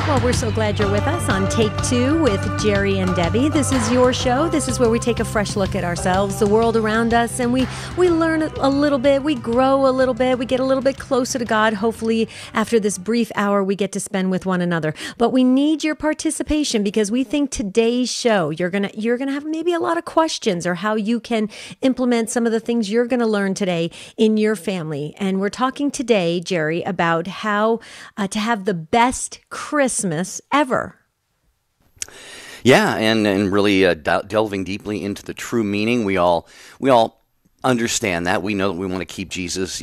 Well, we're so glad you're with us on Take Two with Jerry and Debbie. This is your show. This is where we take a fresh look at ourselves, the world around us, and we learn a little bit, we grow a little bit, we get a little bit closer to God. Hopefully, after this brief hour we get to spend with one another. But we need your participation because we think today's show, you're gonna have maybe a lot of questions or how you can implement some of the things you're gonna learn today in your family. And we're talking today, Jerry, about how to have the best Christmas ever. Yeah, and really delving deeply into the true meaning. We all understand that. We know that we want to keep Jesus,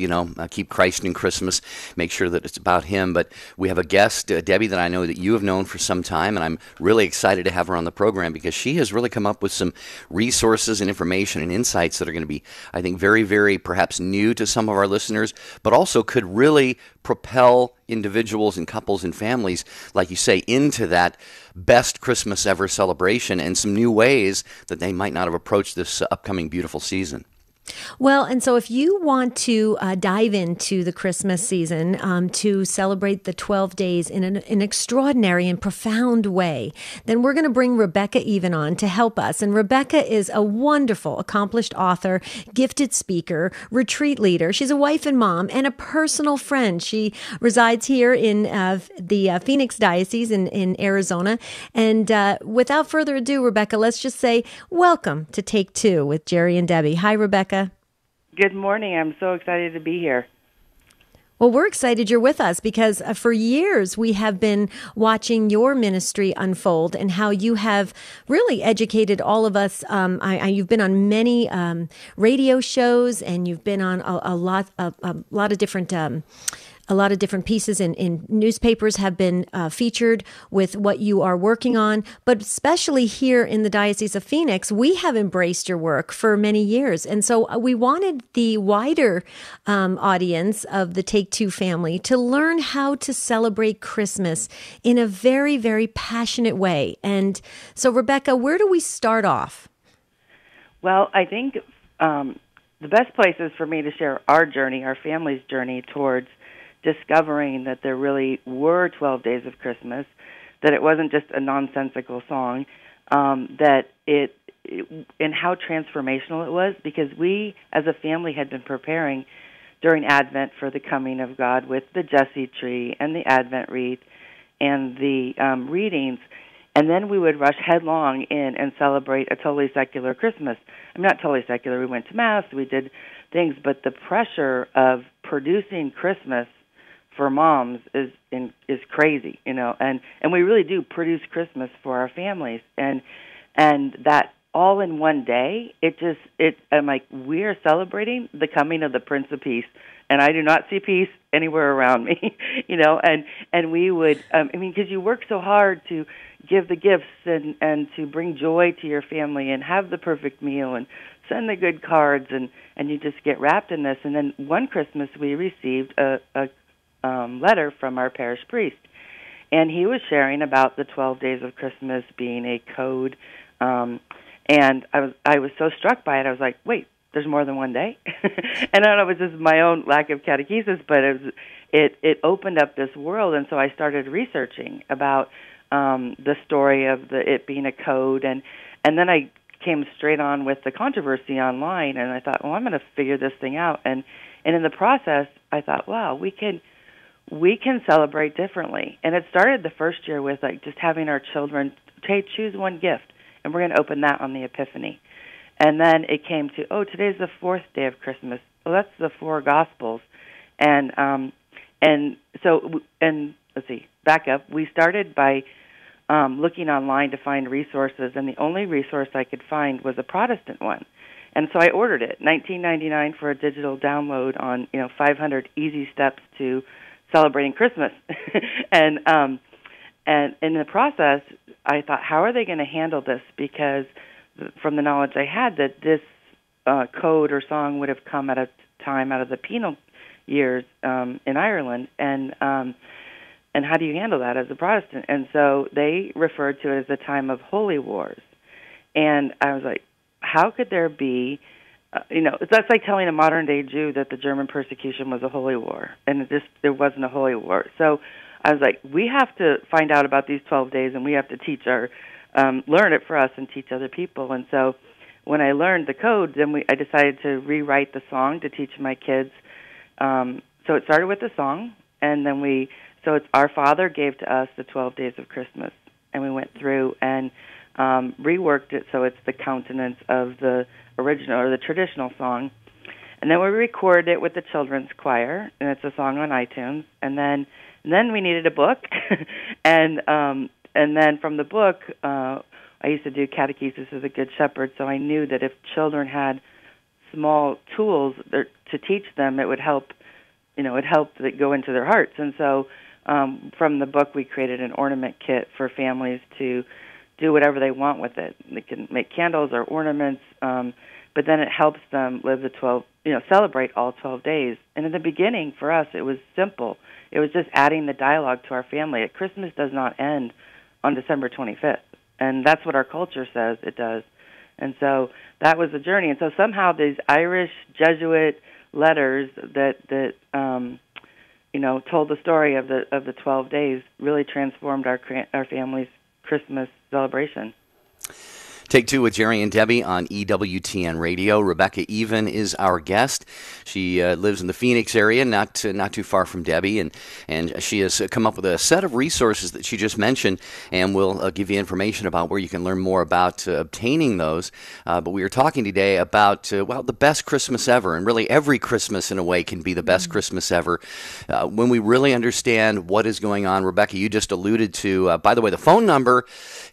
keep Christ in Christmas, make sure that it's about Him. But we have a guest, Debbie, that I know that you have known for some time, and I'm really excited to have her on the program because she has really come up with some resources and information and insights that are going to be, I think, very, very perhaps new to some of our listeners, but also could really propel individuals and couples and families, like you say, into that best Christmas ever celebration and some new ways that they might not have approached this upcoming beautiful season. Well, and so if you want to dive into the Christmas season to celebrate the 12 days in an extraordinary and profound way, then we're going to bring Rebecca Even on to help us. And Rebecca is a wonderful, accomplished author, gifted speaker, retreat leader. She's a wife and mom and a personal friend. She resides here in the Phoenix Diocese in Arizona. And without further ado, Rebecca, let's just say welcome to Take Two with Jerry and Debbie. Hi, Rebecca. Good morning. I'm so excited to be here. Well, we're excited you're with us because for years we have been watching your ministry unfold and how you have really educated all of us. You've been on many radio shows and you've been on a lot of different. A lot of different pieces in newspapers have been featured with what you are working on, but especially here in the Diocese of Phoenix, we have embraced your work for many years. And so we wanted the wider audience of the Take Two family to learn how to celebrate Christmas in a very, very passionate way. And so, Rebecca, where do we start off? Well, I think the best place is for me to share our journey, our family's journey towards discovering that there really were 12 days of Christmas, that it wasn't just a nonsensical song, that it and how transformational it was, because we as a family had been preparing during Advent for the coming of God with the Jesse tree and the Advent wreath and the readings, and then we would rush headlong in and celebrate a totally secular Christmas. I'm not totally secular. We went to Mass, we did things, but the pressure of producing Christmas for moms is crazy, and we really do produce Christmas for our families, and that all in one day, I'm like, we are celebrating the coming of the Prince of Peace, and I do not see peace anywhere around me, and we would, because you work so hard to give the gifts and to bring joy to your family and have the perfect meal and send the good cards, and you just get wrapped in this, and then one Christmas we received a letter from our parish priest, and he was sharing about the 12 days of Christmas being a code, and I was so struck by it. I was like, wait, there's more than one day? And I don't know if it was just my own lack of catechesis, but it opened up this world, and so I started researching about the story of it being a code, and then I came straight on with the controversy online, and I thought, well, I'm going to figure this thing out, and in the process, I thought, wow, we can celebrate differently. And it started the first year with just having our children choose one gift, and we're going to open that on the Epiphany. And then it came to, today's the fourth day of Christmas. Well, that's the four Gospels. And let's see, back up. We started by looking online to find resources, and the only resource I could find was a Protestant one. And so I ordered it, $19.99 for a digital download on 500 easy steps to celebrating Christmas. and in the process, I thought, how are they going to handle this? Because from the knowledge I had, that this code or song would have come at a time out of the penal years in Ireland, and how do you handle that as a Protestant? And so they referred to it as the time of holy wars. And I was like, how could there be, that's like telling a modern-day Jew that the German persecution was a holy war, and there wasn't a holy war. So I was like, we have to find out about these 12 days, and we have to teach learn it for us and teach other people. And so when I learned the code, then I decided to rewrite the song to teach my kids. So it started with the song, and then so it's Our Father gave to us the 12 days of Christmas. And we went through and reworked it so it's the countenance of the original or the traditional song. And then we recorded it with the children's choir, and it's a song on iTunes. And then we needed a book, and then from the book, I used to do catechesis as a Good Shepherd, so I knew that if children had small tools to teach them, it would help. It helped that go into their hearts. And so from the book, we created an ornament kit for families to do whatever they want with it. They can make candles or ornaments, but then it helps them live celebrate all 12 days. And in the beginning, for us, it was simple. It was just adding the dialogue to our family. Christmas does not end on December 25th, and that's what our culture says it does. And so that was the journey. And so somehow these Irish Jesuit letters that told the story of the 12 days really transformed our family's Christmas celebration. Take Two with Jerry and Debbie on EWTN Radio. Rebecca Even is our guest. She lives in the Phoenix area, not too far from Debbie, and she has come up with a set of resources that she just mentioned, and we'll give you information about where you can learn more about obtaining those. But we are talking today about, the best Christmas ever, and really every Christmas in a way can be the best Christmas ever. When we really understand what is going on, Rebecca, you just alluded to, by the way, the phone number,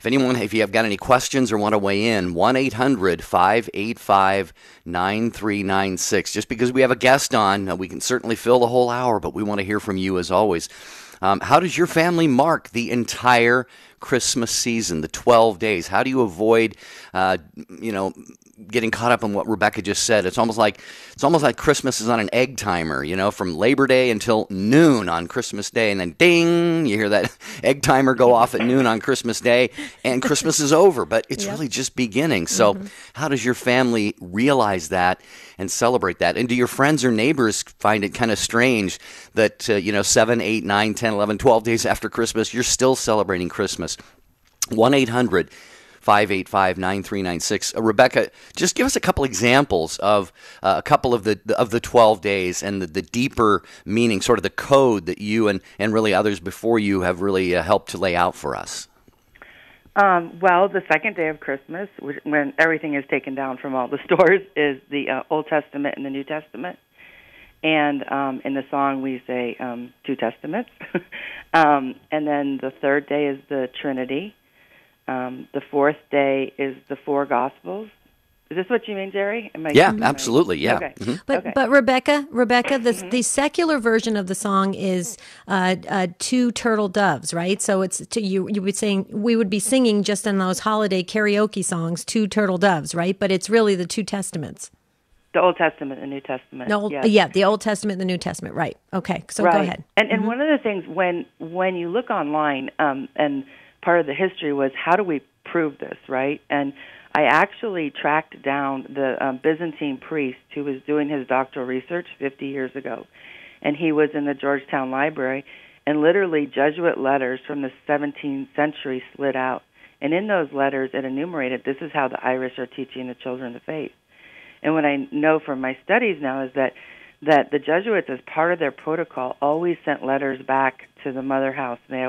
if you have got any questions or want to weigh in, 1-800-585-9396. Just because we have a guest on, we can certainly fill the whole hour, but we want to hear from you as always. How does your family mark the entire Christmas season, the 12 days? How do you avoid, getting caught up in what Rebecca just said? It's almost like Christmas is on an egg timer, from Labor Day until noon on Christmas Day, and then ding, you hear that egg timer go off at noon on Christmas Day, and Christmas is over, but it's really just beginning. So how does your family realize that and celebrate that? And do your friends or neighbors find it kind of strange that, 7, 8, 9, 10, 11, 12 days after Christmas, you're still celebrating Christmas? 1-800-585-9396. Rebecca, just give us a couple examples of a couple of the 12 days and the deeper meaning, sort of the code that you and really others before you have really helped to lay out for us. The second day of Christmas, when everything is taken down from all the stores, is the Old Testament and the New Testament. And in the song we say two testaments. And then the third day is the Trinity. The fourth day is the four Gospels. Is this what you mean, Jerry? Absolutely, yeah. Okay. Mm-hmm. But Rebecca, the secular version of the song is two turtle doves, right? So it's we would be singing just in those holiday karaoke songs, two turtle doves, right? But it's really the two testaments. The Old Testament and the New Testament. The Old Testament and the New Testament, right. Okay, so right. Go ahead. And one of the things, when you look online, and part of the history was, how do we prove this, right? And I actually tracked down the Byzantine priest who was doing his doctoral research 50 years ago, and he was in the Georgetown Library, and literally Jesuit letters from the 17th century slid out. And in those letters, it enumerated, this is how the Irish are teaching the children the faith. And what I know from my studies now is that the Jesuits, as part of their protocol, always sent letters back to the mother house. They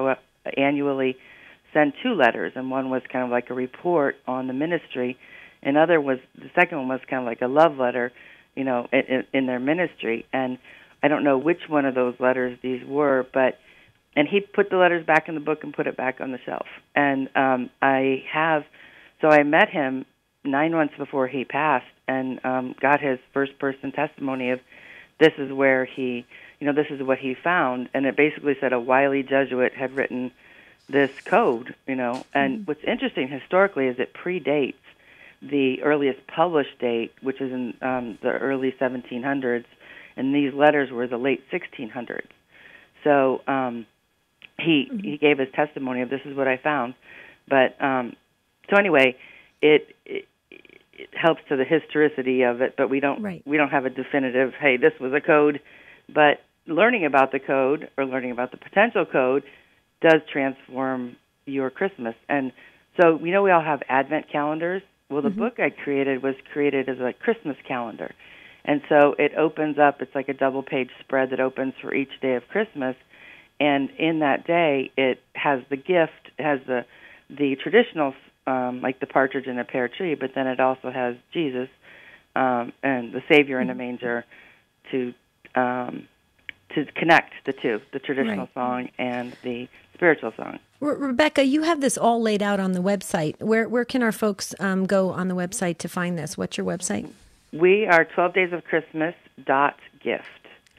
annually send two letters, and one was kind of like a report on the ministry, and the second one was kind of like a love letter, in their ministry. And I don't know which one of those letters these were, and he put the letters back in the book and put it back on the shelf. And I met him 9 months before he passed, and got his first-person testimony of this is where this is what he found. And it basically said a wily Jesuit had written this code, And what's interesting historically is it predates the earliest published date, which is in the early 1700s, and these letters were the late 1600s. So he gave his testimony of this is what I found. But so anyway, it helps to the historicity of it, but we don't have a definitive, hey, this was a code. But learning about the code or learning about the potential code does transform your Christmas. And so, we all have Advent calendars. Well, the book I created was created as a Christmas calendar. And so it opens up, it's like a double-page spread that opens for each day of Christmas. And in that day, it has the gift, it has the traditional, like the partridge in a pear tree, but then it also has Jesus and the Savior in a manger to connect the two, the traditional song and the spiritual song. Rebecca, you have this all laid out on the website. Where can our folks go on the website to find this? What's your website? We are 12daysofchristmas.gift.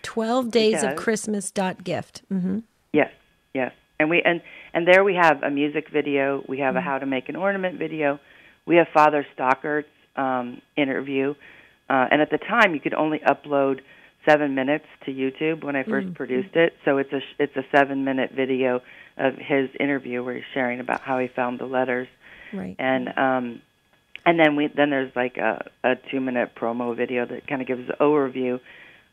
12daysofchristmas.gift. Mm-hmm. Yes. And there we have a music video. We have a how to make an ornament video. We have Father Stockert's interview. And at the time, you could only upload 7 minutes to YouTube when I first produced it. So it's a 7-minute video of his interview where he's sharing about how he found the letters. Right. And then there's like a 2-minute promo video that kind of gives an overview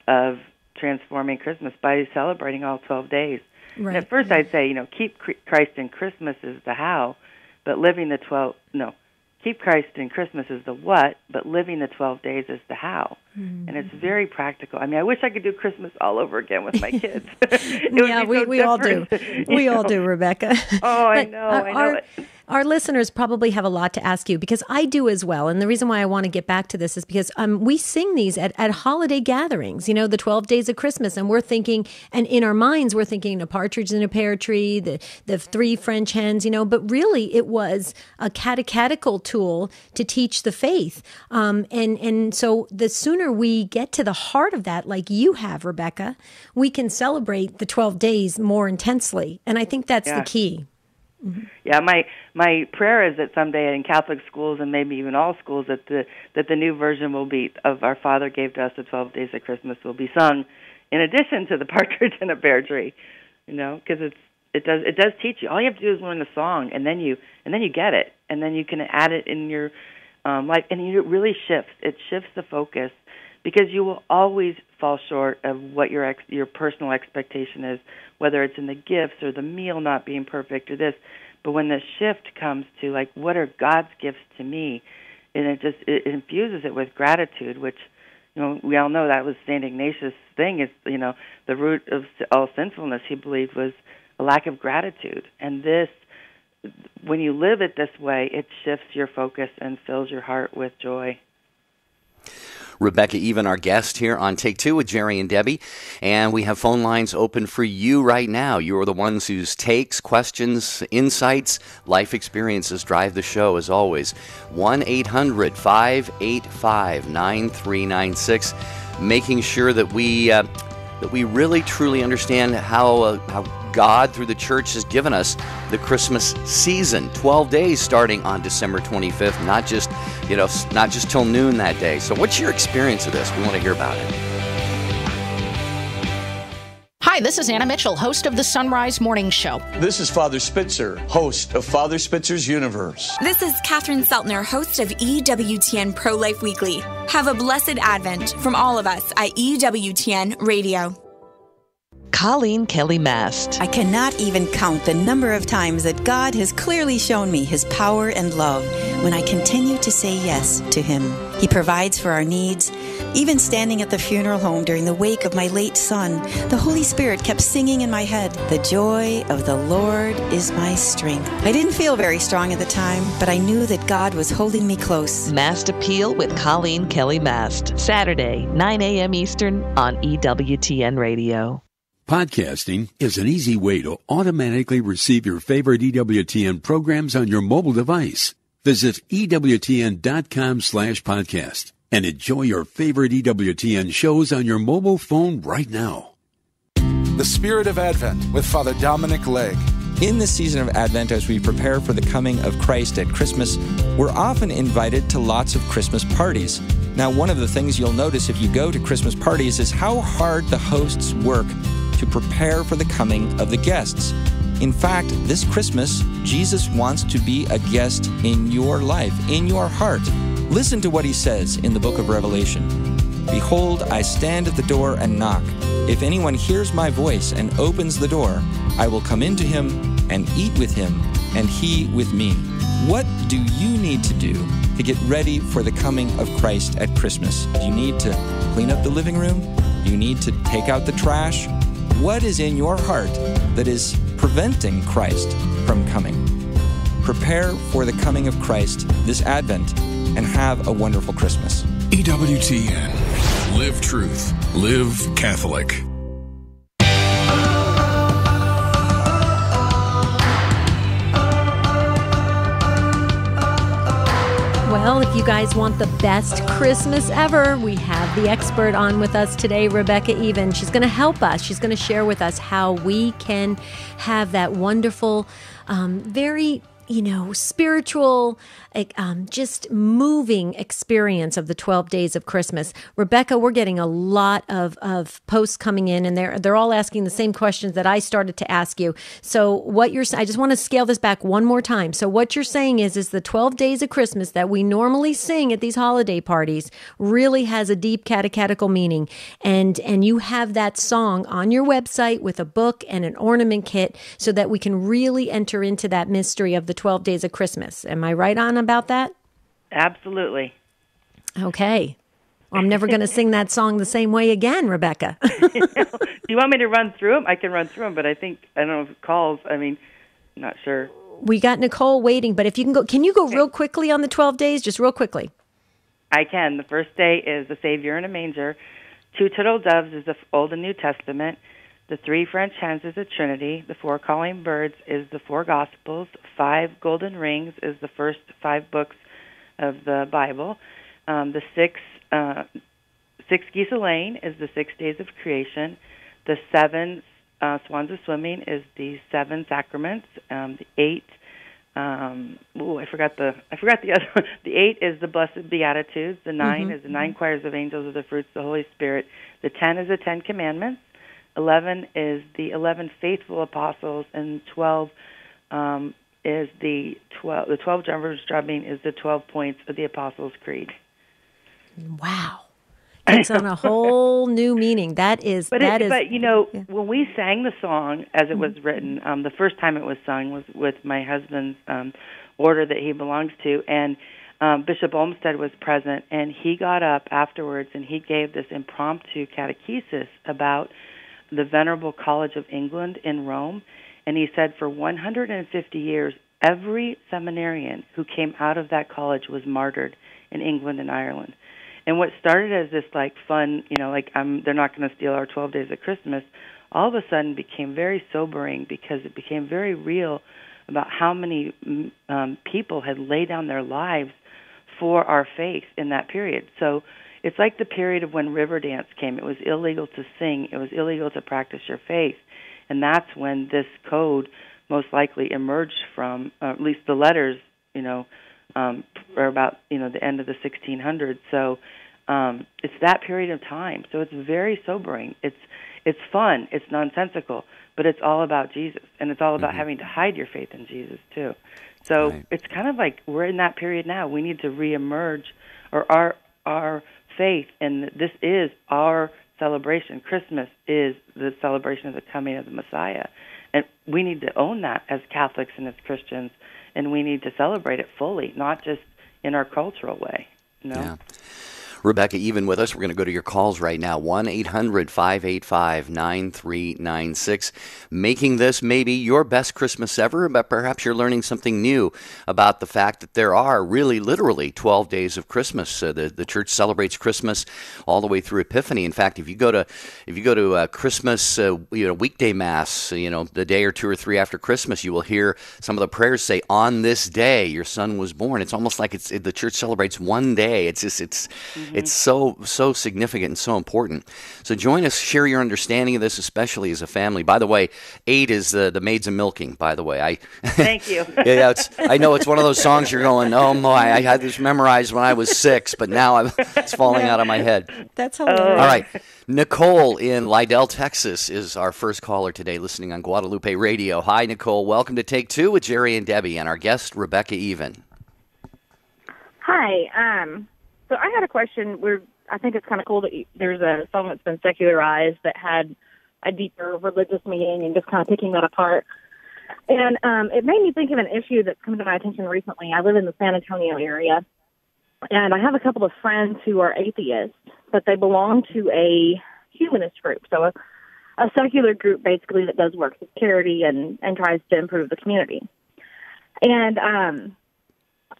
of transforming Christmas by celebrating all 12 days. Right. And at first I'd say, keep Christ in Christmas is the how, but keep Christ in Christmas is the what, but living the 12 days is the how. Mm-hmm. And it's very practical. I mean, I wish I could do Christmas all over again with my kids. we all do. We all do, Rebecca. Oh, I know. Our listeners probably have a lot to ask you, because I do as well. And the reason why I want to get back to this is because we sing these at holiday gatherings, the 12 days of Christmas. And we're thinking, and in our minds, we're thinking a partridge in a pear tree, the 3 French hens, but really it was a catechetical tool to teach the faith. And so the sooner we get to the heart of that, like you have, Rebecca, we can celebrate the 12 days more intensely. And I think that's the key. Mm-hmm. Yeah, my prayer is that someday in Catholic schools and maybe even all schools that the new version will be of Our Father Gave to Us the 12 Days of Christmas will be sung in addition to the partridge in a pear tree, because it does teach you. All you have to do is learn the song, and then you get it, and then you can add it in your life, and it really shifts. It shifts the focus, because you will always fall short of what your personal expectation is, whether it's in the gifts or the meal not being perfect or this. But when the shift comes to, like, what are God's gifts to me, and it infuses it with gratitude, which, we all know that was St. Ignatius' thing, is, the root of all sinfulness, he believed, was a lack of gratitude. And this, when you live it this way, it shifts your focus and fills your heart with joy. Rebecca Even, our guest here on Take Two with Jerry and Debbie. And we have phone lines open for you right now. You are the ones whose takes, questions, insights, life experiences drive the show, as always. 1-800-585-9396. Making sure that we really, truly understand how God, through the church, has given us the Christmas season, 12 days starting on December 25th, not just till noon that day. So what's your experience of this? We want to hear about it. Hi, this is Anna Mitchell, host of the Sunrise Morning Show. This is Father Spitzer, host of Father Spitzer's Universe. This is Catherine Seltner, host of EWTN Pro-Life Weekly. Have a blessed Advent from all of us at EWTN Radio. Colleen Kelly Mast. I cannot even count the number of times that God has clearly shown me His power and love when I continue to say yes to Him. He provides for our needs. Even standing at the funeral home during the wake of my late son, the Holy Spirit kept singing in my head, "The joy of the Lord is my strength." I didn't feel very strong at the time, but I knew that God was holding me close. Mast Appeal with Colleen Kelly Mast. Saturday, 9 a.m. Eastern on EWTN Radio. Podcasting is an easy way to automatically receive your favorite EWTN programs on your mobile device. Visit EWTN.com/podcast and enjoy your favorite EWTN shows on your mobile phone right now. The Spirit of Advent with Father Dominic Legg. In this season of Advent, as we prepare for the coming of Christ at Christmas, we're often invited to lots of Christmas parties. Now, one of the things you'll notice if you go to Christmas parties is how hard the hosts work to prepare for the coming of the guests. In fact, this Christmas, Jesus wants to be a guest in your life, in your heart. Listen to what he says in the book of Revelation. "Behold, I stand at the door and knock. If anyone hears my voice and opens the door, I will come into him and eat with him, and he with me. What do you need to do to get ready for the coming of Christ at Christmas? Do you need to clean up the living room? Do you need to take out the trash? What is in your heart that is preventing Christ from coming? Prepare for the coming of Christ this Advent and have a wonderful Christmas. EWTN. Live truth. Live Catholic. Well, if you guys want the best Christmas ever, we have the expert on with us today, Rebecca Even. She's going to help us. She's going to share with us how we can have that wonderful, very, spiritual, just moving experience of the 12 days of Christmas. Rebecca, we're getting a lot of posts coming in, and they're all asking the same questions that I started to ask you. So I just want to scale this back one more time. So what you're saying is the 12 days of Christmas that we normally sing at these holiday parties really has a deep catechetical meaning. And you have that song on your website with a book and an ornament kit so that we can really enter into that mystery of the 12 days of Christmas. Am I right on about that? Absolutely. Okay. Well, I'm never going to sing that song the same way again, Rebecca. Do you want me to run through them? I can run through them, but I don't know if it calls. I'm not sure. We got Nicole waiting, but if you can you go real quickly on the 12 days? Just real quickly. I can. The first day is the Savior in a manger. 2 turtle doves is the Old and New Testament. The 3 French hens is the Trinity. The 4 calling birds is the 4 Gospels. 5 golden rings is the first 5 books of the Bible. The 6 geese a laying is the 6 days of creation. The 7 swans a swimming is the 7 sacraments. The 8, I forgot the other one. The 8 is the blessed beatitudes. The 9 is the 9 choirs of angels of the fruits of the Holy Spirit. The 10 is the 10 commandments. 11 is the 11 faithful apostles, and 12 is the 12 drummers drumming is the 12 points of the Apostles' Creed. Wow. It's on a whole new meaning. But when we sang the song as it was written, the first time it was sung was with my husband's order that he belongs to, and Bishop Olmsted was present, and he got up afterwards and he gave this impromptu catechesis about the Venerable College of England in Rome, and he said for 150 years, every seminarian who came out of that college was martyred in England and Ireland. And what started as this fun, they're not going to steal our 12 days of Christmas, all of a sudden became very sobering because it became very real about how many people had laid down their lives for our faith in that period. So it's like the period of when Riverdance came. It was illegal to sing. It was illegal to practice your faith. And that's when this code most likely emerged from, at least the letters, are about, the end of the 1600s. So it's that period of time. So it's very sobering. It's fun. It's nonsensical. But it's all about Jesus. And it's all about having to hide your faith in Jesus, too. So It's kind of like we're in that period now. We need to reemerge, or our faith, and this is our celebration. Christmas is the celebration of the coming of the Messiah, and we need to own that as Catholics and as Christians, and we need to celebrate it fully, not just in our cultural way. Yeah. Rebecca Even with us. We're going to go to your calls right now. 1-800-585-9396. Making this maybe your best Christmas ever, but perhaps you're learning something new about the fact that there are really literally 12 days of Christmas. The church celebrates Christmas all the way through Epiphany. In fact, if you go to Christmas weekday mass, the day or 2 or 3 after Christmas, you will hear some of the prayers say, "On this day your son was born." It's almost like the church celebrates one day. It's so significant and so important. So join us, share your understanding of this, especially as a family. By the way, 8 is the Maids a Milking, by the way. Thank you. Yeah, I know it's one of those songs you're going, oh my, I had this memorized when I was 6, but now it's falling out of my head. That's hilarious. All right. Nicole in Lydell, Texas is our first caller today, listening on Guadalupe Radio. Hi, Nicole. Welcome to Take 2 with Jerry and Debbie and our guest, Rebecca Even. Hi. So I had a question. We're I think it's kind of cool that there's a song that's been secularized that had a deeper religious meaning, and just kind of picking that apart. And it made me think of an issue that's come to my attention recently. I live in the San Antonio area, and I have a couple of friends who are atheists, but they belong to a humanist group, so a secular group basically that does work with charity and tries to improve the community. And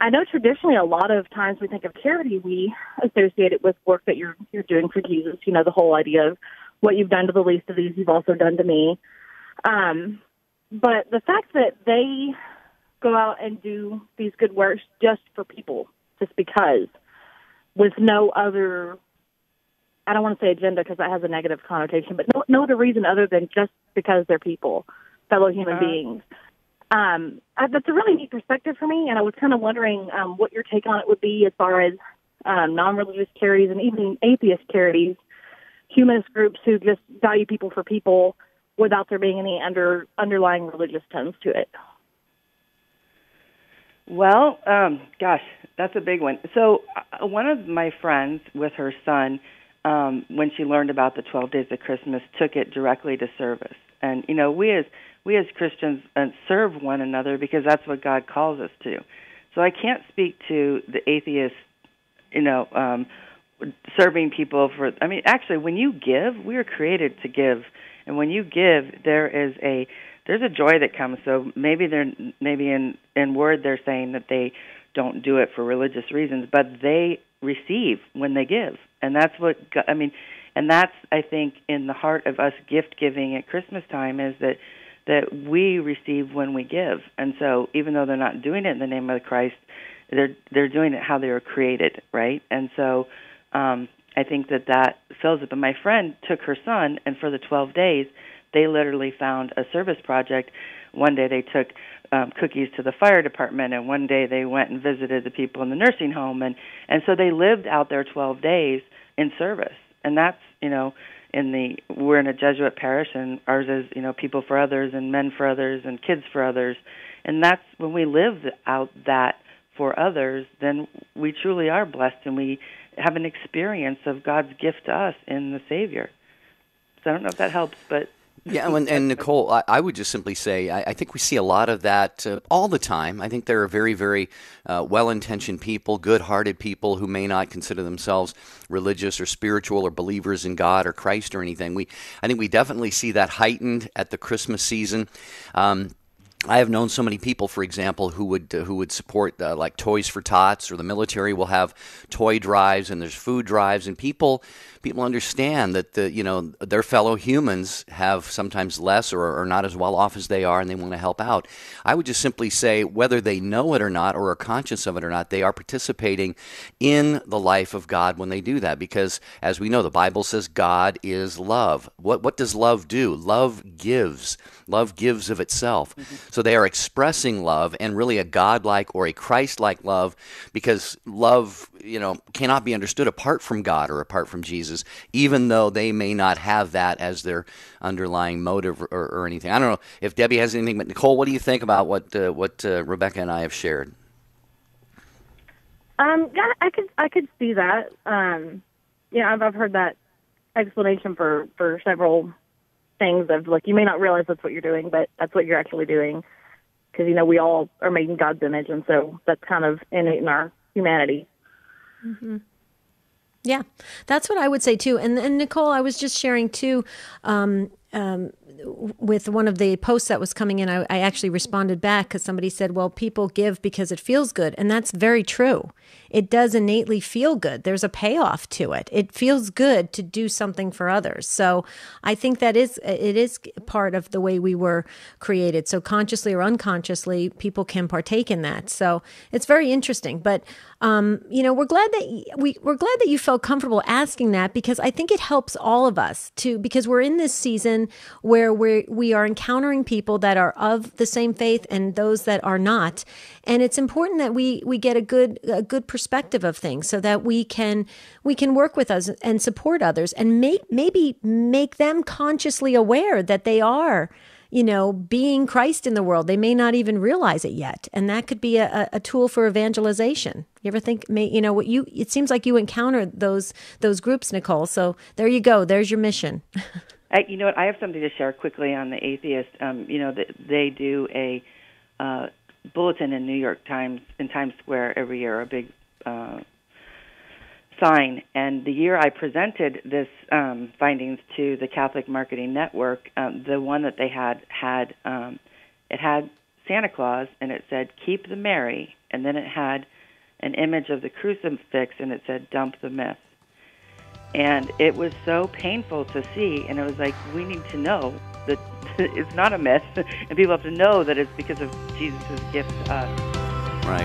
I know traditionally a lot of times we think of charity, we associate it with work that you're doing for Jesus, you know, the whole idea of what you've done to the least of these, you've also done to me. But the fact that they go out and do these good works just for people, just because, with no other, I don't want to say agenda because that has a negative connotation, but no other reason other than just because they're people, fellow human beings. That's a really neat perspective for me, and I was kind of wondering what your take on it would be as far as non-religious charities and even atheist charities, humanist groups who just value people for people without there being any underlying religious tones to it. Well, gosh, that's a big one. So one of my friends with her son, when she learned about the 12 Days of Christmas, took it directly to service. And, you know, we as Christians serve one another because that's what God calls us to. So I can't speak to the atheist, you know, serving people for, I mean, actually, when you give, we are created to give. And when you give, there's a joy that comes. So maybe in word they're saying that they don't do it for religious reasons, but they receive when they give. And that's what, I mean, and that's, I think, in the heart of us gift giving at Christmas time is that we receive when we give. And so even though they're not doing it in the name of Christ, they're doing it how they were created, right? And so I think that fills it. But my friend took her son, and for the 12 days, they literally found a service project. One day they took cookies to the fire department, and one day they went and visited the people in the nursing home. And so they lived out their 12 days in service. And that's, you know, we're in a Jesuit parish, and ours is, you know, people for others and men for others and kids for others. And that's when we live out that for others, then we truly are blessed, and we have an experience of God's gift to us in the Savior. So I don't know if that helps, but... Yeah, and Nicole, I would just simply say I think we see a lot of that all the time. I think there are very, very well-intentioned people, good-hearted people who may not consider themselves religious or spiritual or believers in God or Christ or anything. I think we definitely see that heightened at the Christmas season. I have known so many people, for example, who would support like Toys for Tots, or the military will have toy drives and there's food drives, and people understand that their fellow humans have sometimes less or are not as well off as they are, and they want to help out. I would just simply say, whether they know it or not, or are conscious of it or not, they are participating in the life of God when they do that, because as we know, the Bible says God is love. What does love do? Love gives. Love gives of itself. Mm-hmm. So they are expressing love, and really a God-like or a Christ-like love, because love, cannot be understood apart from God or apart from Jesus, even though they may not have that as their underlying motive or anything. I don't know if Debbie has anything, but Nicole, what do you think about what Rebecca and I have shared? Yeah, I could see that. I've heard that explanation for several things of, like, you may not realize that's what you're doing, but that's what you're actually doing, because we all are made in God's image, and so that's kind of innate in our humanity. Mm-hmm. Yeah, that's what I would say too. And Nicole, I was just sharing too, with one of the posts that was coming in, I actually responded back because somebody said, well, people give because it feels good. And that's very true. It does innately feel good. There's a payoff to it. It feels good to do something for others. So I think it is part of the way we were created. So consciously or unconsciously, people can partake in that. So it's very interesting. But we're glad that you felt comfortable asking that, because I think it helps all of us because we're in this season where we are encountering people that are of the same faith and those that are not. And it's important that we get a good perspective of things, so that we can work with us and support others, and maybe make them consciously aware that they are, being Christ in the world. They may not even realize it yet. And that could be a tool for evangelization. You ever think, it seems like you encounter those groups, Nicole. So there you go. There's your mission. You know what? I have something to share quickly on the atheist. They do a bulletin in New York Times, in Times Square every year, a big sign. And the year I presented this findings to the Catholic Marketing Network, the one that they had it had Santa Claus, and it said, "Keep the Mary," and then it had an image of the crucifix, and it said, "Dump the myth." And it was so painful to see, and it was like, we need to know that it's not a myth, and people have to know that it's because of Jesus' gift to us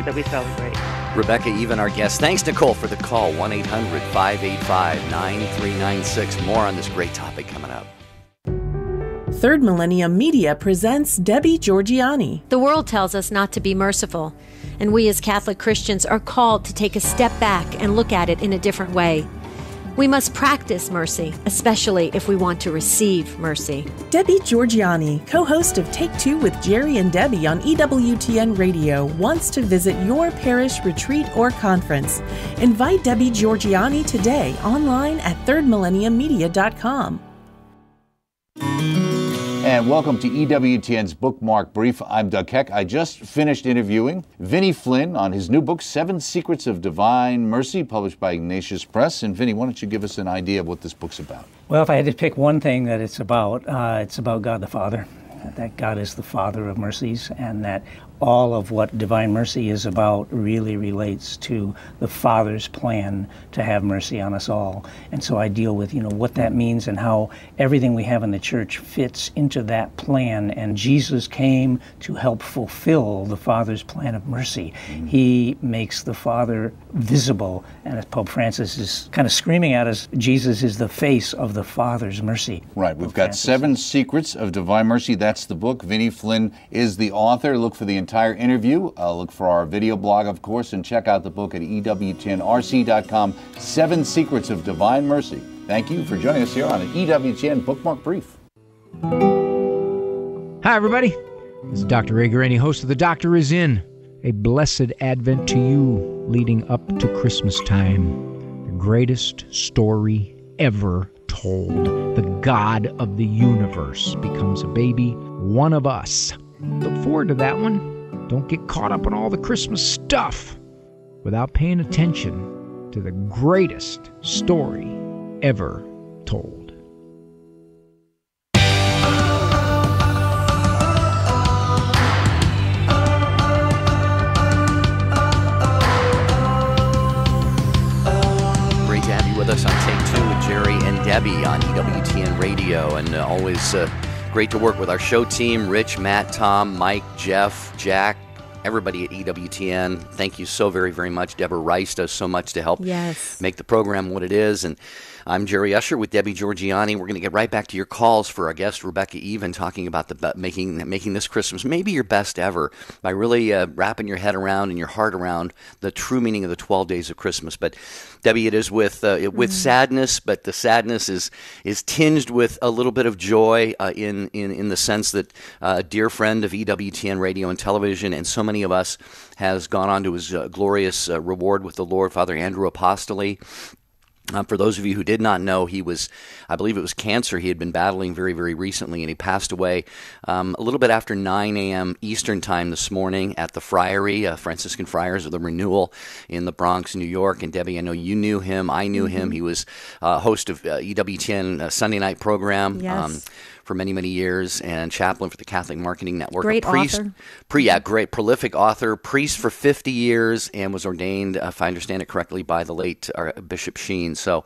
that we celebrate. Rebecca Even, our guest. Thanks, Nicole, for the call. 1-800-585-9396. More on this great topic coming up. Third Millennium Media presents Debbie Georgianni. The world tells us not to be merciful, and we as Catholic Christians are called to take a step back and look at it in a different way. We must practice mercy, especially if we want to receive mercy. Debbie Georgianni, co-host of Take Two with Jerry and Debbie on EWTN Radio, wants to visit your parish retreat or conference. Invite Debbie Georgianni today online at thirdmillenniummedia.com. And welcome to EWTN's Bookmark Brief. I'm Doug Keck. I just finished interviewing Vinny Flynn on his new book, 7 Secrets of Divine Mercy, published by Ignatius Press. And Vinny, why don't you give us an idea of what this book's about? Well, if I had to pick one thing that it's about God the Father, that God is the Father of mercies, and that all of what divine mercy is about really relates to the Father's plan to have mercy on us all. And so I deal with, what that means and how everything we have in the church fits into that plan. And Jesus came to help fulfill the Father's plan of mercy. He makes the Father visible. And as Pope Francis is kind of screaming at us, Jesus is the face of the Father's mercy. Right. We've got 7 Secrets of Divine Mercy. That's the book. Vinny Flynn is the author. Look for the entire interview. Look for our video blog, of course, and check out the book at EWTNRC.com, 7 Secrets of Divine Mercy. Thank you for joining us here on an EWTN Bookmark Brief. Hi, everybody. This is Dr. Ray Guarini, host of The Doctor Is In. A blessed Advent to you leading up to Christmas time. The greatest story ever told. The God of the universe becomes a baby, one of us. Look forward to that one. Don't get caught up in all the Christmas stuff without paying attention to the greatest story ever told. Great to have you with us on Take Two with Jerry and Debbie on EWTN Radio, and always great to work with our show team, Rich, Matt, Tom, Mike, Jeff, Jack, everybody at EWTN. Thank you so very, very much. Deborah Rice does so much to help make the program what it is. And I'm Jerry Usher with Debbie Georgianni. We're going to get right back to your calls for our guest, Rebecca Even, talking about making this Christmas maybe your best ever by really wrapping your head around and your heart around the true meaning of the 12 days of Christmas. But Debbie, it is with sadness, but the sadness is tinged with a little bit of joy in the sense that a dear friend of EWTN Radio and Television, and so many of us, has gone on to his glorious reward with the Lord, Father Andrew Apostoli. For those of you who did not know, he was, I believe it was cancer he had been battling very, very recently, and he passed away a little bit after 9 a.m. Eastern Time this morning at the Friary, Franciscan Friars of the Renewal in the Bronx, New York. And Debbie, I know you knew him. I knew him. He was host of EWTN Sunday night program. Yes. For many, many years, and chaplain for the Catholic Marketing Network. Great author. Great, prolific author, priest for 50 years, and was ordained, if I understand it correctly, by the late Bishop Sheen. So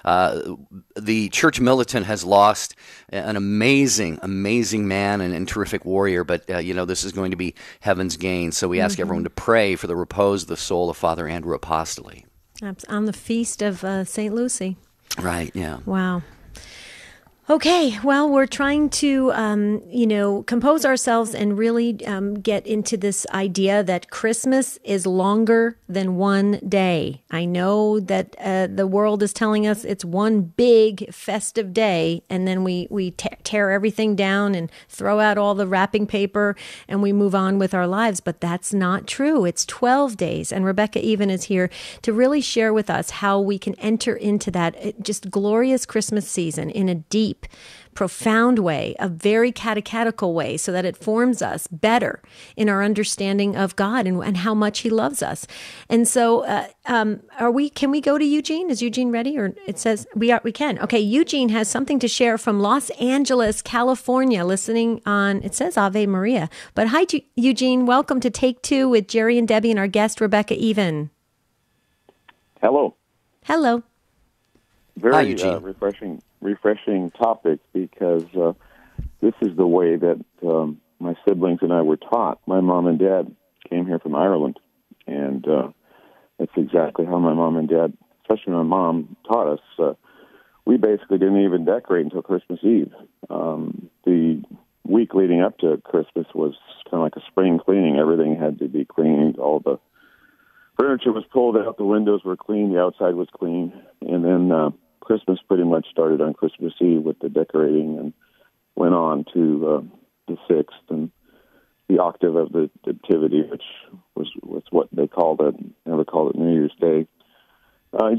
the Church Militant has lost an amazing, amazing man and terrific warrior, but, this is going to be heaven's gain. So we ask everyone to pray for the repose of the soul of Father Andrew Apostoli. On the feast of St. Lucy. Right, yeah. Wow. Okay, well, we're trying to, compose ourselves and really get into this idea that Christmas is longer than one day. I know that the world is telling us it's one big festive day, and then we tear everything down and throw out all the wrapping paper, and we move on with our lives. But that's not true. It's 12 days, and Rebecca Even is here to really share with us how we can enter into that just glorious Christmas season in a deep, profound way, a very catechetical way, so that it forms us better in our understanding of God and how much He loves us. And so, can we go to Eugene? Is Eugene ready? Or it says we can. Okay, Eugene has something to share from Los Angeles, California, listening on, it says Ave Maria. But hi, Eugene. Welcome to Take Two with Jerry and Debbie and our guest, Rebecca Even. Hello. Hello. Very refreshing topic, because this is the way that my siblings and I were taught. My mom and dad came here from Ireland, and that's exactly how my mom and dad, especially my mom, taught us. We basically didn't even decorate until Christmas Eve. The week leading up to Christmas was kind of like a spring cleaning. Everything had to be cleaned. All the furniture was pulled out. The windows were clean. The outside was clean. And then Christmas pretty much started on Christmas Eve with the decorating, and went on to the 6th and the octave of the nativity, which was what they called it. Never called it New Year's Day. That's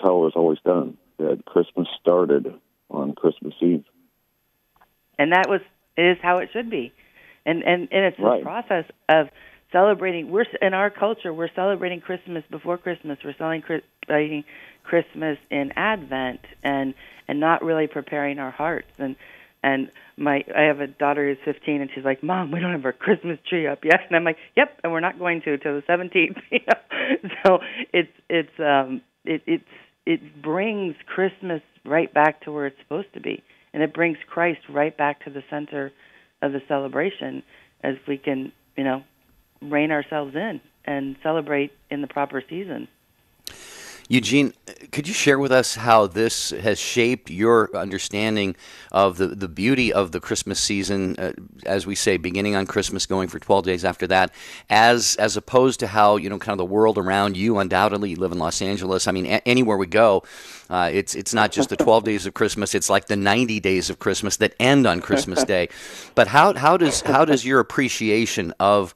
how it was always done. That Christmas started on Christmas Eve, and is how it should be. And it's this process of celebrating. In our culture, we're celebrating Christmas before Christmas. We're celebrating Christmas in Advent, and not really preparing our hearts. And I have a daughter who's 15, and she's like, "Mom, we don't have our Christmas tree up yet." And I'm like, "Yep," and we're not going to till the 17th. So it brings Christmas right back to where it's supposed to be, and it brings Christ right back to the center of the celebration, as we can, rein ourselves in and celebrate in the proper season. Eugene, could you share with us how this has shaped your understanding of the beauty of the Christmas season, as we say, beginning on Christmas, going for 12 days after that, as opposed to how, kind of the world around you, undoubtedly, you live in Los Angeles. I mean, anywhere we go, it's not just the 12 days of Christmas, it's like the 90 days of Christmas that end on Christmas Day. But how does your appreciation of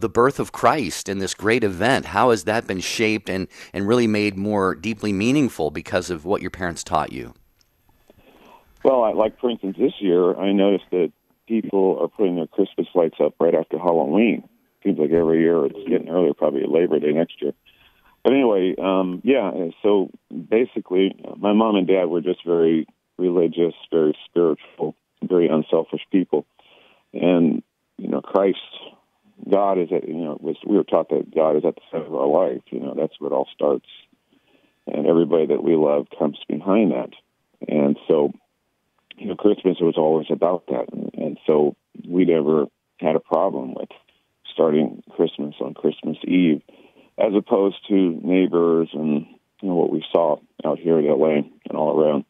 the birth of Christ and this great event, how has that been shaped and really made more deeply meaningful because of what your parents taught you? Well, for instance, this year, I noticed that people are putting their Christmas lights up right after Halloween. Seems like every year it's getting earlier, probably Labor Day next year. But anyway, so basically, my mom and dad were just very religious, very spiritual, very unselfish people. And, Christ... God is we were taught that God is at the center of our life. That's where it all starts. And everybody that we love comes behind that. And so, Christmas was always about that. And so we never had a problem with starting Christmas on Christmas Eve, as opposed to neighbors and, what we saw out here in L.A. and all around,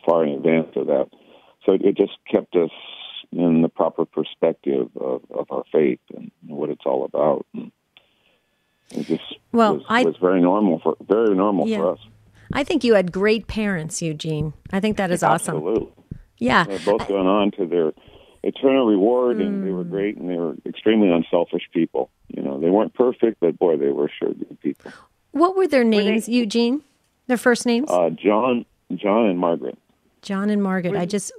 far in advance of that. So it just kept us in the proper perspective of our faith and what it's all about. And it just was very normal for us. I think you had great parents, Eugene. I think that is awesome. Absolutely. Yeah. They've both gone on to their eternal reward, and they were great, and they were extremely unselfish people. They weren't perfect, but boy, they were sure good people. What were their names, Eugene? Their first names? John and Margaret. John and Margaret.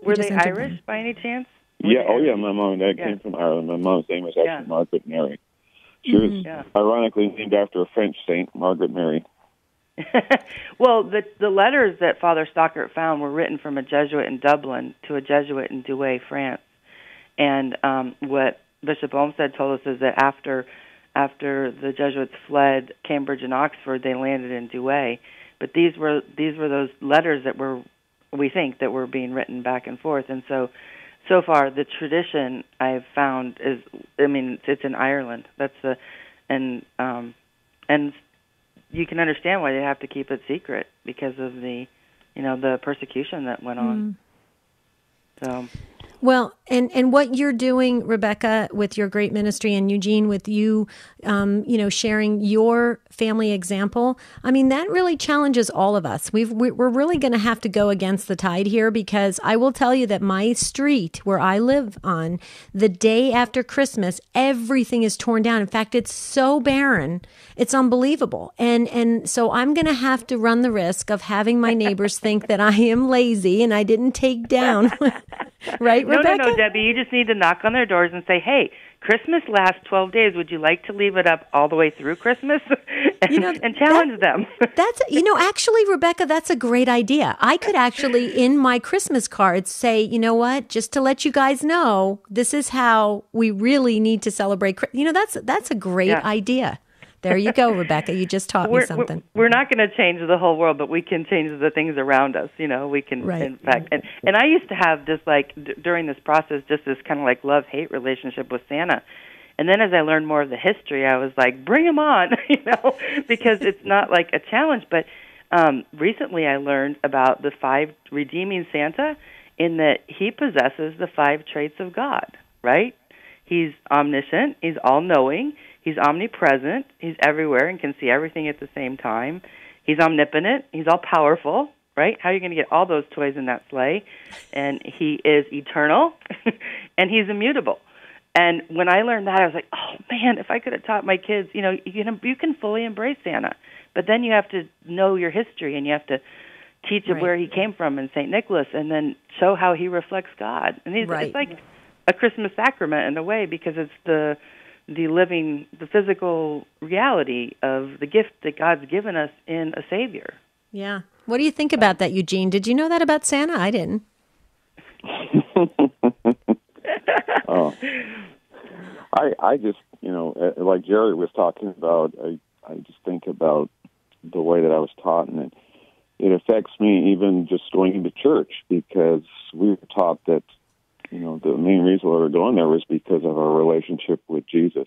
Were they Irish by any chance? Yeah, my mom and dad came from Ireland. My mom's name was actually Margaret Mary. She was ironically named after a French saint, Margaret Mary. Well, the letters that Father Stockert found were written from a Jesuit in Dublin to a Jesuit in Douai, France. And what Bishop Olmsted told us is that after the Jesuits fled Cambridge and Oxford, they landed in Douai. But these were those letters that we think that were being written back and forth. And so far, the tradition I've found is, it's in Ireland. And you can understand why they have to keep it secret because of the the persecution that went on. So. Well, and what you're doing, Rebecca, with your great ministry, and Eugene, with you, sharing your family example, I mean, that really challenges all of us. We're really going to have to go against the tide here, because I will tell you that my street where I live on, the day after Christmas, everything is torn down. In fact, it's so barren, it's unbelievable. And so I'm going to have to run the risk of having my neighbors think that I am lazy and I didn't take down. Right, Rebecca? No, Debbie, you just need to knock on their doors and say, hey, Christmas lasts 12 days. Would you like to leave it up all the way through Christmas? and challenge them. That's, actually, Rebecca, that's a great idea. I could actually, in my Christmas cards, say, you know what, just to let you guys know, this is how we really need to celebrate. That's a great idea. There you go, Rebecca. You just taught me something. We're not going to change the whole world, but we can change the things around us. We can, in fact. And I used to have this, during this process, just this kind of love-hate relationship with Santa. And then as I learned more of the history, I was like, bring him on, because it's not like a challenge. But recently I learned about the 5 redeeming Santa, in that he possesses the 5 traits of God, right? He's omniscient. He's all-knowing. He's omnipresent. He's everywhere and can see everything at the same time. He's omnipotent. He's all-powerful, right? How are you going to get all those toys in that sleigh? And he is eternal, and he's immutable. And when I learned that, I was like, oh, man, if I could have taught my kids, you can fully embrace Santa. But then you have to know your history, and you have to teach where he came from in St. Nicholas, and then show how he reflects God. And it's like a Christmas sacrament in a way, because it's the physical reality of the gift that God's given us in a Savior. Yeah. What do you think about that, Eugene? Did you know that about Santa? I didn't. I just, like Jerry was talking about, I just think about the way that I was taught, and it affects me even just going into church, because we were taught that the main reason we were going there was because of our relationship with Jesus.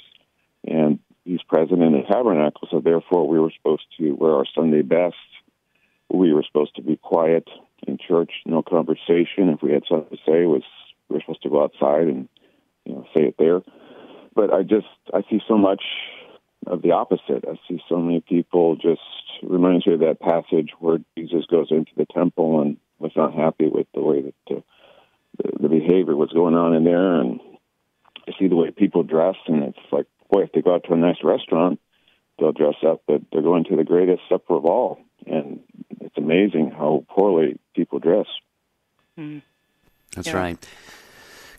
And he's present in the tabernacle, so therefore we were supposed to wear our Sunday best. We were supposed to be quiet in church, no conversation. If we had something to say, we were supposed to go outside and say it there. But I see so much of the opposite. I see so many people, just reminds me of that passage where Jesus goes into the temple and was not happy with the way that the behavior was going on in there, and I see the way people dress, and it's like, boy, if they go out to a nice restaurant, they'll dress up, but they're going to the greatest supper of all, and it's amazing how poorly people dress. That's right.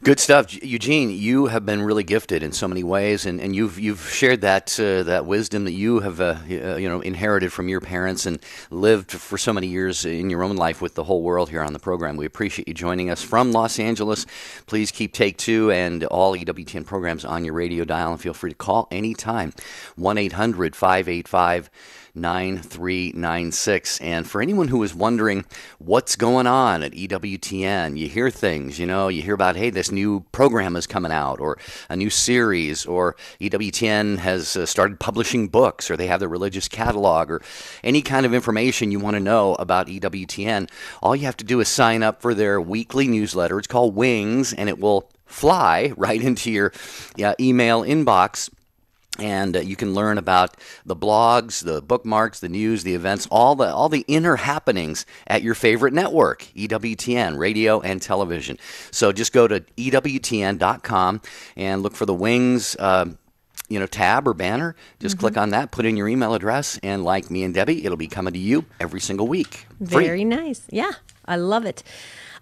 Good stuff, Eugene. You have been really gifted in so many ways, and you've shared that wisdom that you have inherited from your parents and lived for so many years in your own life with the whole world here on the program. We appreciate you joining us from Los Angeles. Please keep Take Two and all EWTN programs on your radio dial, and feel free to call anytime. 1-800-585-9396. And for anyone who is wondering what's going on at EWTN, you hear things, you hear about, hey, this new program is coming out, or a new series, or EWTN has started publishing books, or they have their religious catalog, or any kind of information you want to know about EWTN. All you have to do is sign up for their weekly newsletter. It's called Wings, and it will fly right into your email inbox. And you can learn about the blogs, the bookmarks, the news, the events, all the inner happenings at your favorite network, EWTN, radio and television. So just go to EWTN.com and look for the Wings tab or banner. Just click on that, put in your email address, and like me and Debbie, it'll be coming to you every single week. Free. Very nice. Yeah, I love it.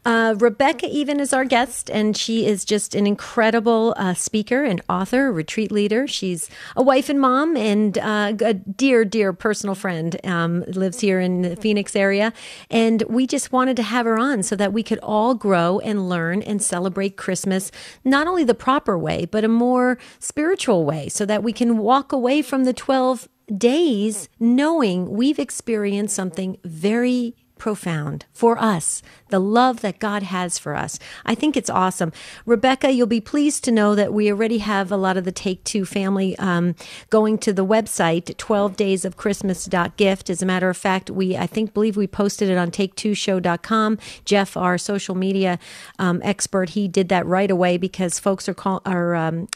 Rebecca even is our guest, and she is just an incredible speaker and author, retreat leader. She's a wife and mom, and a dear, dear personal friend, lives here in the Phoenix area. And we just wanted to have her on so that we could all grow and learn and celebrate Christmas, not only the proper way, but a more spiritual way, so that we can walk away from the 12 days knowing we've experienced something very profound for us the love that God has for us. I think it's awesome. Rebecca, you'll be pleased to know that we already have a lot of the Take Two family going to the website, 12daysofchristmas.gift. As a matter of fact, believe we posted it on take2show.com. Jeff, our social media expert, he did that right away because folks are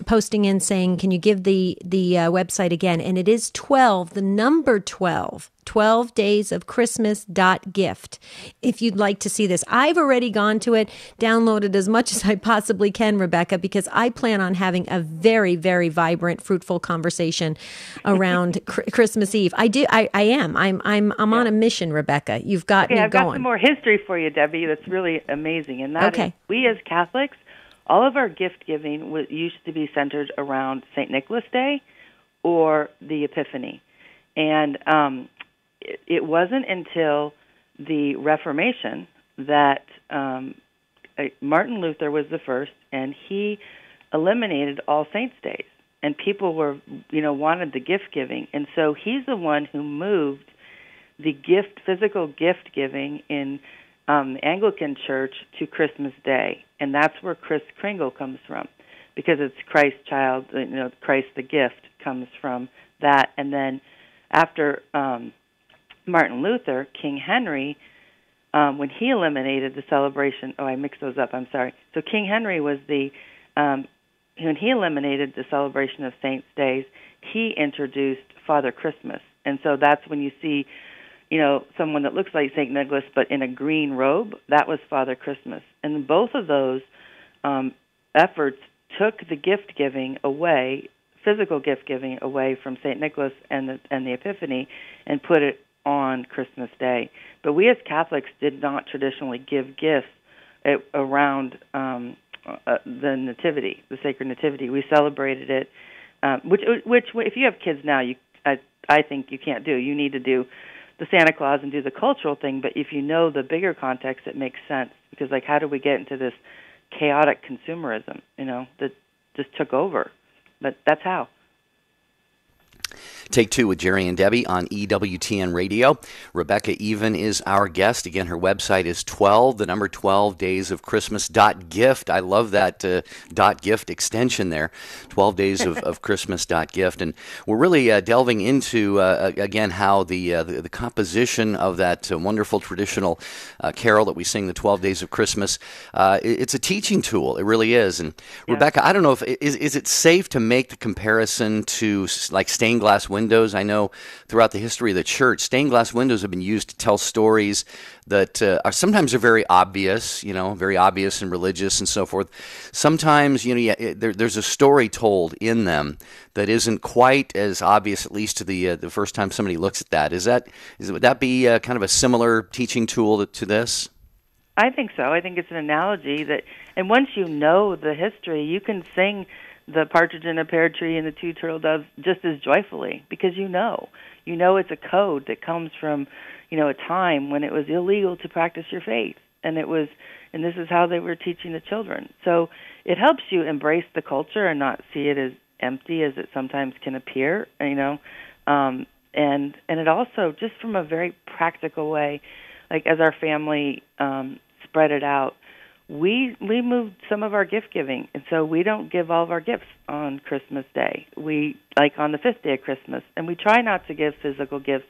posting in saying, can you give the website again? And it is 12, the number 12. 12daysofchristmas.gift. If you'd like to see this, I've already gone to it, downloaded as much as I possibly can, Rebecca, because I plan on having a very, very vibrant, fruitful conversation around Christmas Eve. I am. I'm on a mission, Rebecca. You've got me I've going. Got some more history for you, Debbie. That's really amazing, and that is, we as Catholics, all of our gift giving used to be centered around St. Nicholas Day or the Epiphany, and it wasn't until the Reformation that Martin Luther was the first, and he eliminated All Saints' Days, and people were, wanted the gift giving, and so he's the one who moved the physical gift giving in the Anglican Church to Christmas Day, and that's where Kris Kringle comes from, because it's Christ child, Christ the gift comes from that, and then after Martin Luther, King Henry, when he eliminated the celebration, I mixed those up, I'm sorry. So King Henry was when he eliminated the celebration of Saints' Days, he introduced Father Christmas. And so that's when you see, someone that looks like St. Nicholas but in a green robe, that was Father Christmas. And both of those efforts took the gift giving away, physical gift giving away from St. Nicholas and the Epiphany, and put it on Christmas Day. But we as Catholics did not traditionally give gifts around the Nativity, the Sacred Nativity. We celebrated it, which if you have kids now, I think you can't do. You need to do the Santa Claus and do the cultural thing, but if you know the bigger context, it makes sense, because how do we get into this chaotic consumerism, that just took over? But that's how. Take Two with Jerry and Debbie on EWTN Radio. Rebecca Even is our guest. Again, her website is 12 daysofchristmas.gift. I love that .gift extension there, 12daysofchristmas.gift. And we're really delving into, again, how the composition of that wonderful traditional carol that we sing, the 12 Days of Christmas, it's a teaching tool. It really is. And Rebecca, I don't know if, is it safe to make the comparison to like stained glass windows? I know throughout the history of the church, stained glass windows have been used to tell stories that are sometimes very obvious, very obvious and religious and so forth. Sometimes, there's a story told in them that isn't quite as obvious, at least to the first time somebody looks at that. Would that be kind of a similar teaching tool to this? I think so. I think it's an analogy and once you know the history, you can sing the partridge in a pear tree and the two turtle doves just as joyfully, because you know it's a code that comes from a time when it was illegal to practice your faith, and this is how they were teaching the children. So it helps you embrace the culture and not see it as empty as it sometimes can appear, and it also, just from a very practical way, like as our family spread it out, we moved some of our gift giving, and so we don't give all of our gifts on Christmas Day. We on the 5th day of Christmas, and we try not to give physical gifts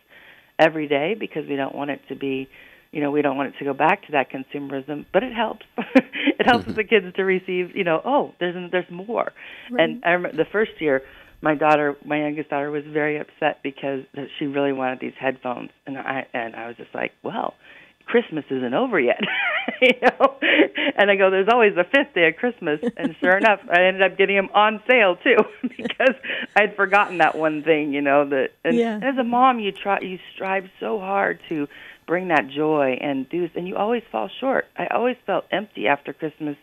every day, because we don't want it to be, we don't want it to go back to that consumerism. But it helps. It helps the kids to receive, there's more. Right. And I remember the first year, my youngest daughter, was very upset because she really wanted these headphones, and I was just like, well, Christmas isn't over yet, And I go, there's always the 5th day of Christmas, and sure enough, I ended up getting them on sale too, because I'd forgotten that one thing, as a mom, you strive so hard to bring that joy and you always fall short. I always felt empty after Christmas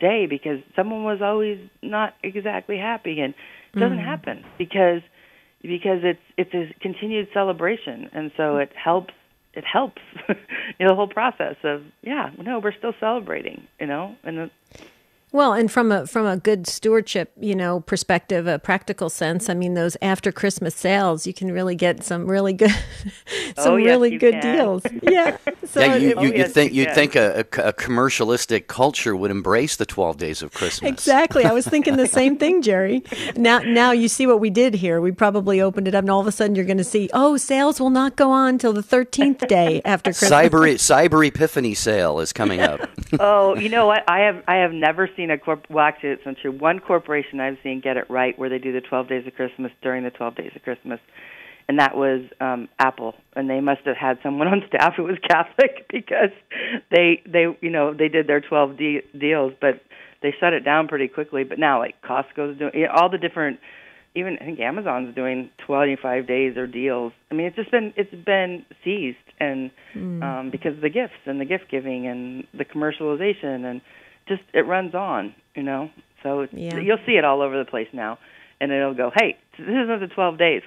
Day, because someone was always not exactly happy, and it doesn't happen because it's a continued celebration, and so it helps. It helps, the whole process of, we're still celebrating, and Well, and from a good stewardship, perspective, a practical sense, I mean, those after Christmas sales, you can really get some really good, good deals. Yeah. So you'd think a commercialistic culture would embrace the 12 days of Christmas. Exactly. I was thinking the same thing, Jerry. Now you see what we did here. We probably opened it up, and all of a sudden you're going to see, sales will not go on till the 13th day after Christmas. Cyber Epiphany sale is coming up. Oh, you know what? I have never seen actually, it's not true. One corporation I've seen get it right where they do the 12 days of Christmas during the 12 days of Christmas, and that was Apple. And they must have had someone on staff who was Catholic because they did their 12 deals, but they shut it down pretty quickly. But now, like Costco's doing all the different. Even I think Amazon's doing 25 days or deals. I mean, it's been seized, and because of the gifts and the gift giving and the commercialization, and just it runs on, So you'll see it all over the place now, and it'll go, hey, this isn't the 12 days,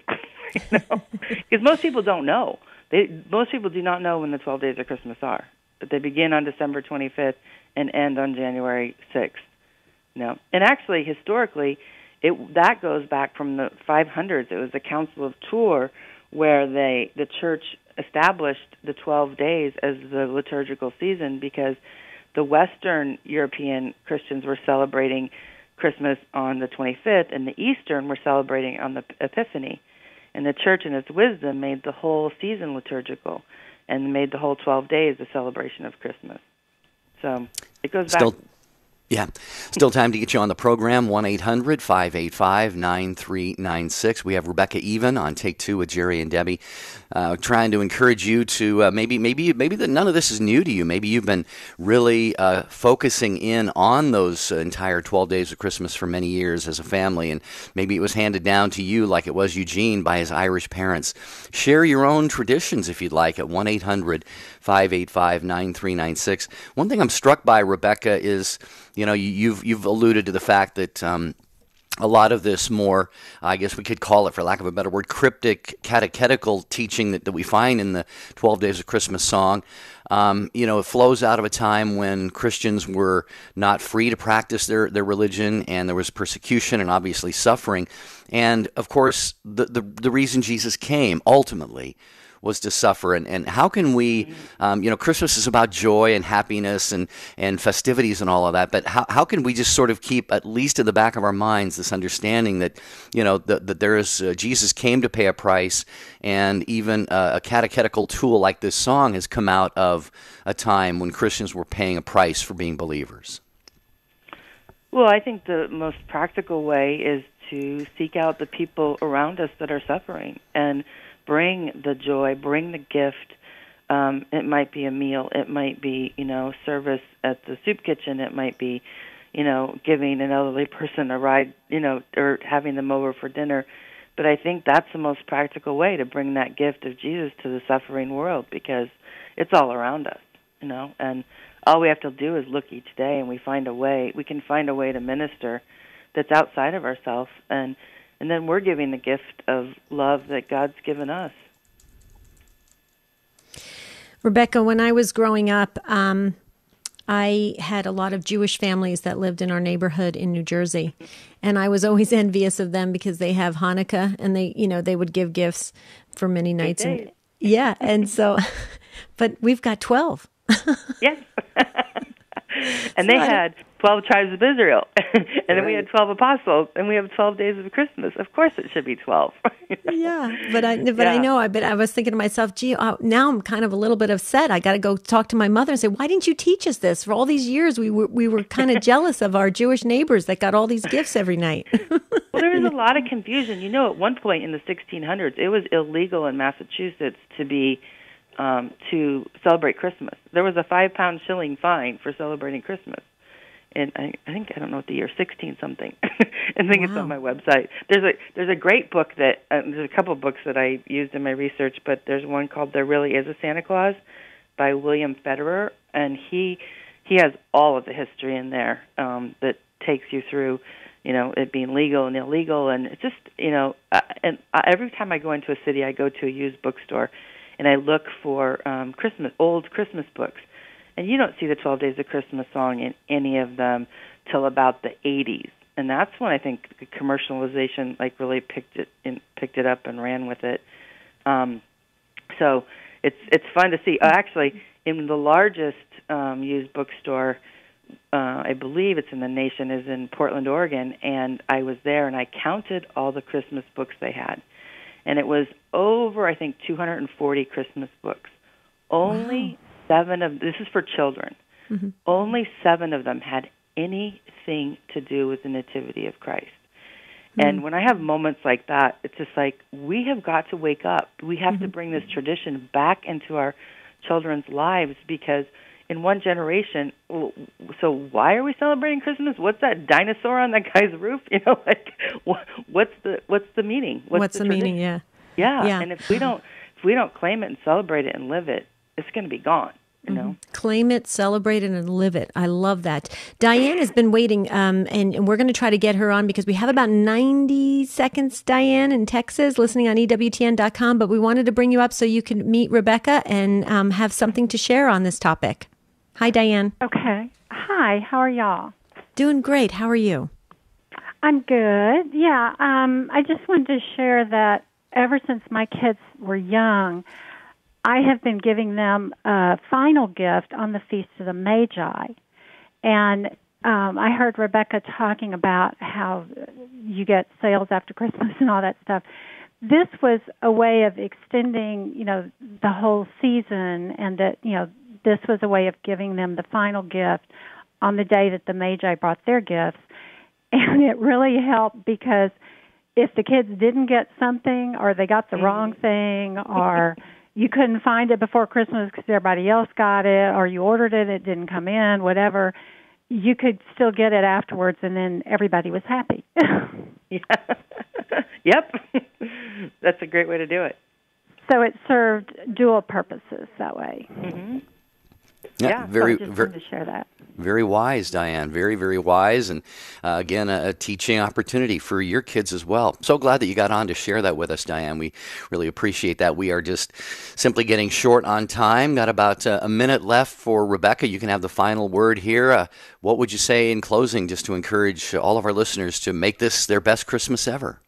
because most people don't know. Most people do not know when the 12 days of Christmas are, but they begin on December 25th and end on January 6th. And actually, historically, that goes back from the 500s. It was the Council of Tours where the church established the 12 days as the liturgical season because the Western European Christians were celebrating Christmas on the 25th, and the Eastern were celebrating on the Epiphany. And the church, in its wisdom, made the whole season liturgical and made the whole 12 days a celebration of Christmas. So it goes back. Yeah. Still time to get you on the program, 1-800-585-9396. We have Rebecca Even on Take Two with Jerry and Debbie, trying to encourage you to maybe that none of this is new to you. Maybe you've been really focusing in on those entire 12 days of Christmas for many years as a family, and maybe it was handed down to you like it was Eugene by his Irish parents. Share your own traditions if you'd like at 1-800-585-9396. One thing I'm struck by, Rebecca, is you've alluded to the fact that a lot of this more, I guess we could call it, for lack of a better word, cryptic, catechetical teaching that we find in the 12 Days of Christmas song, it flows out of a time when Christians were not free to practice their religion, and there was persecution and obviously suffering. And, of course, the reason Jesus came, ultimately, was to suffer. And how can we, Christmas is about joy and happiness and festivities and all of that, but how can we just sort of keep, at least in the back of our minds, this understanding that, that there is, Jesus came to pay a price, and even a catechetical tool like this song has come out of a time when Christians were paying a price for being believers? Well, I think the most practical way is to seek out the people around us that are suffering and bring the joy, bring the gift. It might be a meal. It might be, service at the soup kitchen. It might be, giving an elderly person a ride, or having them over for dinner. But I think that's the most practical way to bring that gift of Jesus to the suffering world, because it's all around us, and all we have to do is look each day, and we can find a way to minister that's outside of ourselves, and then we're giving the gift of love that God's given us. Rebecca, when I was growing up, I had a lot of Jewish families that lived in our neighborhood in New Jersey, and I was always envious of them because they have Hanukkah, and they would give gifts for many nights. And, and so, but we've got 12. Yes. And they had 12 tribes of Israel, and then we had 12 apostles, and we have 12 days of Christmas. Of course it should be 12. I was thinking to myself, gee, now I'm kind of a little bit upset. I got to go talk to my mother and say, why didn't you teach us this? For all these years, we were kind of jealous of our Jewish neighbors that got all these gifts every night. Well, there was a lot of confusion. At one point in the 1600s, it was illegal in Massachusetts to celebrate Christmas. There was a 5-pound shilling fine for celebrating Christmas. And I don't know what the year, 16-something. I think it's on my website. There's a great book that, there's a couple of books that I used in my research, but there's one called There Really Is a Santa Claus by William Federer, and he has all of the history in there that takes you through, it being legal and illegal, and it's just, every time I go into a city, I go to a used bookstore, and I look for old Christmas books. And you don't see the 12 Days of Christmas song in any of them. till about the 80s. And that's when I think the commercialization really picked it up and ran with it. So it's fun to see. Actually, in the largest used bookstore, I believe it's in the nation, is in Portland, Oregon, and I was there and I counted all the Christmas books they had. And it was over, I think, 240 Christmas books. Only 7 of, this is for children, only 7 of them had anything to do with the Nativity of Christ. And when I have moments like that, it's just like, we have got to wake up. We have to bring this tradition back into our children's lives, because in one generation, so why are we celebrating Christmas? What's that dinosaur on that guy's roof? What's the meaning? What's the meaning? Yeah. And if we don't claim it and celebrate it and live it, it's going to be gone. Claim it, celebrate it, and live it. I love that. Diane has been waiting, and we're going to try to get her on because we have about 90 seconds, Diane, in Texas, listening on EWTN.com, but we wanted to bring you up so you can meet Rebecca and have something to share on this topic. Hi, Diane. Okay. Hi, how are y'all? Doing great. How are you? I'm good. Yeah, I just wanted to share that ever since my kids were young, I have been giving them a final gift on the Feast of the Magi. And I heard Rebecca talking about how you get sales after Christmas and all that stuff. This was a way of extending, the whole season, and that, this was a way of giving them the final gift on the day that the Magi brought their gifts. And it really helped, because if the kids didn't get something, or they got the wrong thing, or you couldn't find it before Christmas because everybody else got it, or you ordered it, it didn't come in, whatever, you could still get it afterwards, and then everybody was happy. Yep. That's a great way to do it. So it served dual purposes that way. Yeah, very, so I just wanted to share that. Very wise, Diane. Very, very wise. And again, a teaching opportunity for your kids as well. So glad that you got on to share that with us, Diane. We really appreciate that. We are just simply getting short on time. Got about a minute left for Rebecca. You can have the final word here. What would you say in closing, just to encourage all of our listeners to make this their best Christmas ever?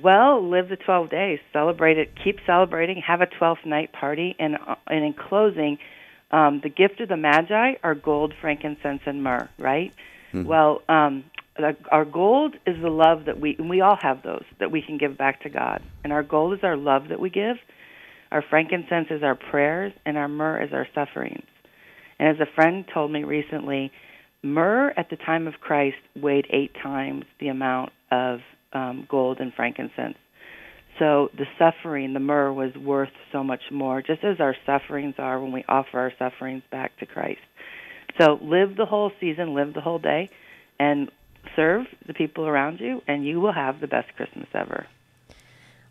Well, live the 12 days. Celebrate it. Keep celebrating. Have a 12th night party. And in closing, the gift of the Magi are gold, frankincense, and myrrh, right? Well, our gold is the love that we all have those, that we can give back to God. And our gold is our love that we give. Our frankincense is our prayers, and our myrrh is our sufferings. And as a friend told me recently, myrrh at the time of Christ weighed 8 times the amount of gold and frankincense. So the suffering, the myrrh, was worth so much more, just as our sufferings are when we offer our sufferings back to Christ. So live the whole season, live the whole day, and serve the people around you, and you will have the best Christmas ever.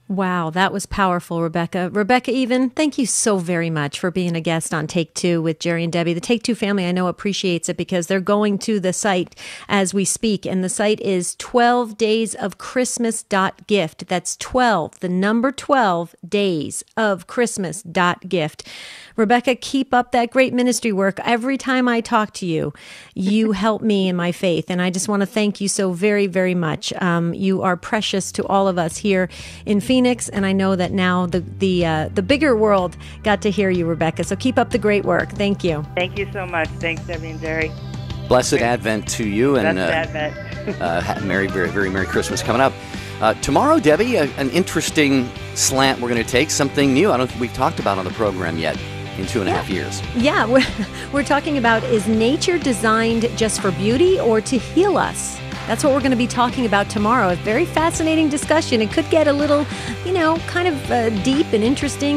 Wow, that was powerful, Rebecca. Rebecca Even, thank you so very much for being a guest on Take Two with Jerry and Debbie. The Take Two family, I know, appreciates it because they're going to the site as we speak, and the site is 12daysofchristmas.gift. That's 12, the number 12, daysofchristmas.gift. Rebecca, keep up that great ministry work. Every time I talk to you, you help me in my faith, and I just want to thank you so very, very much. You are precious to all of us here in Phoenix, and I know that now the bigger world got to hear you, Rebecca. So keep up the great work. Thank you. Thank you so much. Thanks, Debbie and Jerry. Blessed Advent to you, and Blessed Advent. very, very Merry Christmas coming up. Tomorrow, Debbie, an interesting slant we're going to take, something new I don't think we've talked about on the program yet in 2.5 years. Yeah, we're talking about, is nature designed just for beauty or to heal us? That's what we're going to be talking about tomorrow. A very fascinating discussion. It could get a little, kind of deep and interesting.